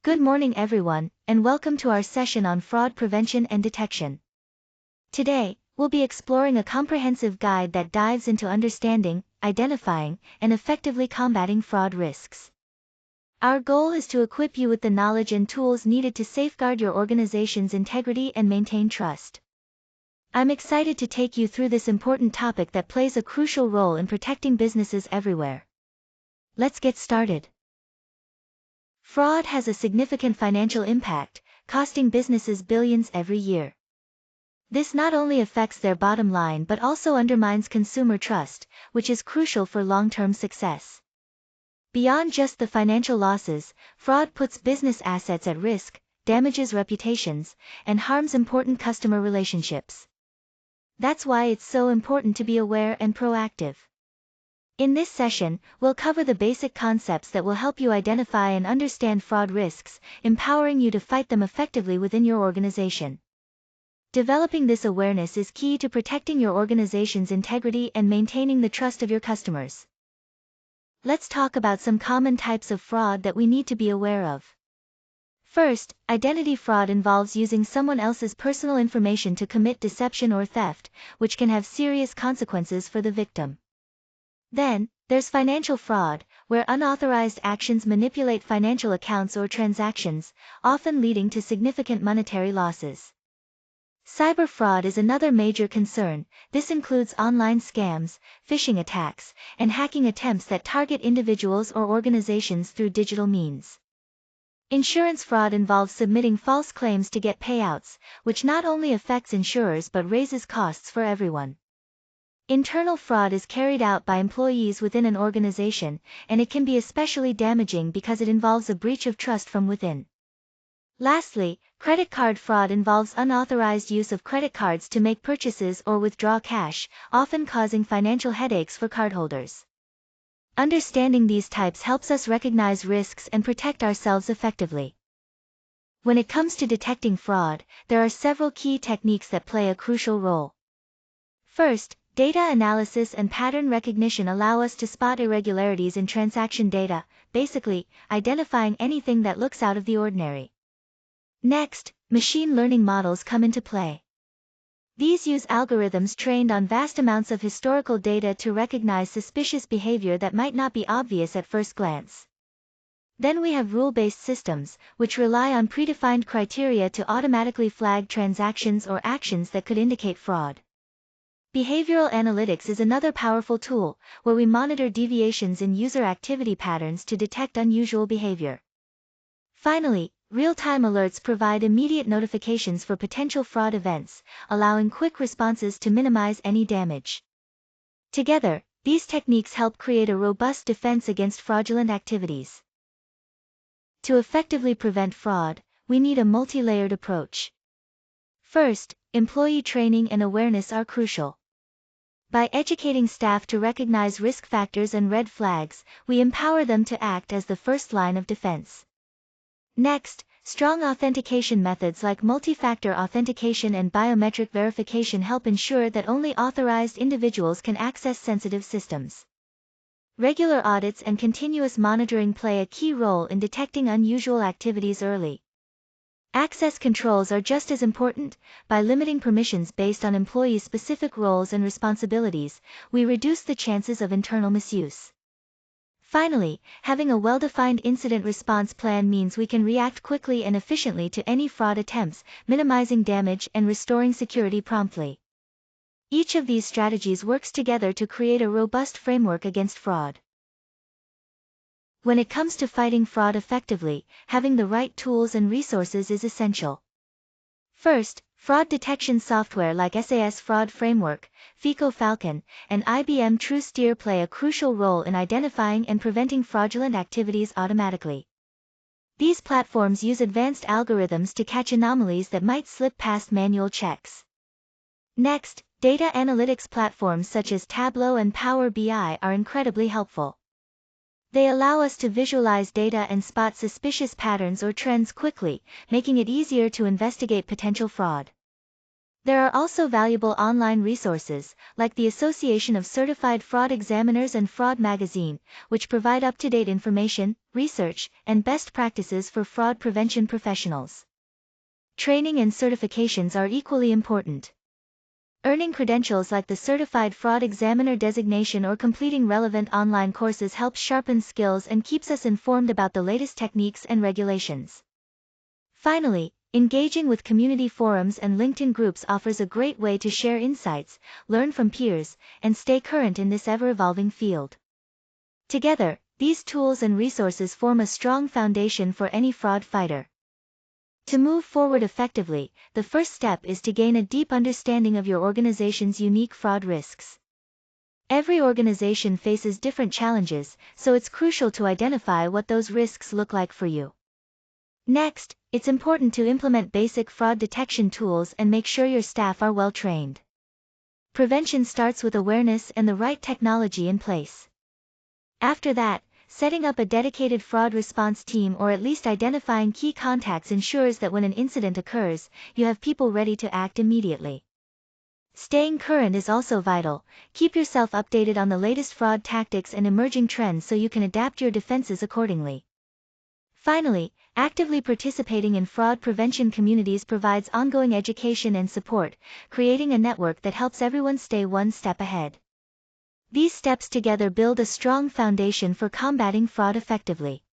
Good morning everyone, and welcome to our session on fraud prevention and detection. Today, we'll be exploring a comprehensive guide that dives into understanding, identifying, and effectively combating fraud risks. Our goal is to equip you with the knowledge and tools needed to safeguard your organization's integrity and maintain trust. I'm excited to take you through this important topic that plays a crucial role in protecting businesses everywhere. Let's get started. Fraud has a significant financial impact, costing businesses billions every year. This not only affects their bottom line but also undermines consumer trust, which is crucial for long-term success. Beyond just the financial losses, fraud puts business assets at risk, damages reputations, and harms important customer relationships. That's why it's so important to be aware and proactive. In this session, we'll cover the basic concepts that will help you identify and understand fraud risks, empowering you to fight them effectively within your organization. Developing this awareness is key to protecting your organization's integrity and maintaining the trust of your customers. Let's talk about some common types of fraud that we need to be aware of. First, identity fraud involves using someone else's personal information to commit deception or theft, which can have serious consequences for the victim. Then, there's financial fraud, where unauthorized actions manipulate financial accounts or transactions, often leading to significant monetary losses. Cyber fraud is another major concern. This includes online scams, phishing attacks, and hacking attempts that target individuals or organizations through digital means. Insurance fraud involves submitting false claims to get payouts, which not only affects insurers but raises costs for everyone. Internal fraud is carried out by employees within an organization, and it can be especially damaging because it involves a breach of trust from within. Lastly, credit card fraud involves unauthorized use of credit cards to make purchases or withdraw cash, often causing financial headaches for cardholders. Understanding these types helps us recognize risks and protect ourselves effectively. When it comes to detecting fraud, there are several key techniques that play a crucial role. First, data analysis and pattern recognition allow us to spot irregularities in transaction data, basically, identifying anything that looks out of the ordinary. Next, machine learning models come into play. These use algorithms trained on vast amounts of historical data to recognize suspicious behavior that might not be obvious at first glance. Then we have rule-based systems, which rely on predefined criteria to automatically flag transactions or actions that could indicate fraud. Behavioral analytics is another powerful tool, where we monitor deviations in user activity patterns to detect unusual behavior. Finally, real-time alerts provide immediate notifications for potential fraud events, allowing quick responses to minimize any damage. Together, these techniques help create a robust defense against fraudulent activities. To effectively prevent fraud, we need a multi-layered approach. First, employee training and awareness are crucial. By educating staff to recognize risk factors and red flags, we empower them to act as the first line of defense. Next, strong authentication methods like multi-factor authentication and biometric verification help ensure that only authorized individuals can access sensitive systems. Regular audits and continuous monitoring play a key role in detecting unusual activities early. Access controls are just as important. By limiting permissions based on employees' specific roles and responsibilities, we reduce the chances of internal misuse. Finally, having a well-defined incident response plan means we can react quickly and efficiently to any fraud attempts, minimizing damage and restoring security promptly. Each of these strategies works together to create a robust framework against fraud. When it comes to fighting fraud effectively, having the right tools and resources is essential. First, fraud detection software like SAS Fraud Framework, FICO Falcon, and IBM TruSteer play a crucial role in identifying and preventing fraudulent activities automatically. These platforms use advanced algorithms to catch anomalies that might slip past manual checks. Next, data analytics platforms such as Tableau and Power BI are incredibly helpful. They allow us to visualize data and spot suspicious patterns or trends quickly, making it easier to investigate potential fraud. There are also valuable online resources, like the Association of Certified Fraud Examiners and Fraud Magazine, which provide up-to-date information, research, and best practices for fraud prevention professionals. Training and certifications are equally important. Earning credentials like the Certified Fraud Examiner designation or completing relevant online courses helps sharpen skills and keeps us informed about the latest techniques and regulations. Finally, engaging with community forums and LinkedIn groups offers a great way to share insights, learn from peers, and stay current in this ever-evolving field. Together, these tools and resources form a strong foundation for any fraud fighter. To move forward effectively, the first step is to gain a deep understanding of your organization's unique fraud risks. Every organization faces different challenges, so it's crucial to identify what those risks look like for you. Next, it's important to implement basic fraud detection tools and make sure your staff are well trained. Prevention starts with awareness and the right technology in place. After that, setting up a dedicated fraud response team or at least identifying key contacts ensures that when an incident occurs, you have people ready to act immediately. Staying current is also vital. Keep yourself updated on the latest fraud tactics and emerging trends so you can adapt your defenses accordingly. Finally, actively participating in fraud prevention communities provides ongoing education and support, creating a network that helps everyone stay one step ahead. These steps together build a strong foundation for combating fraud effectively.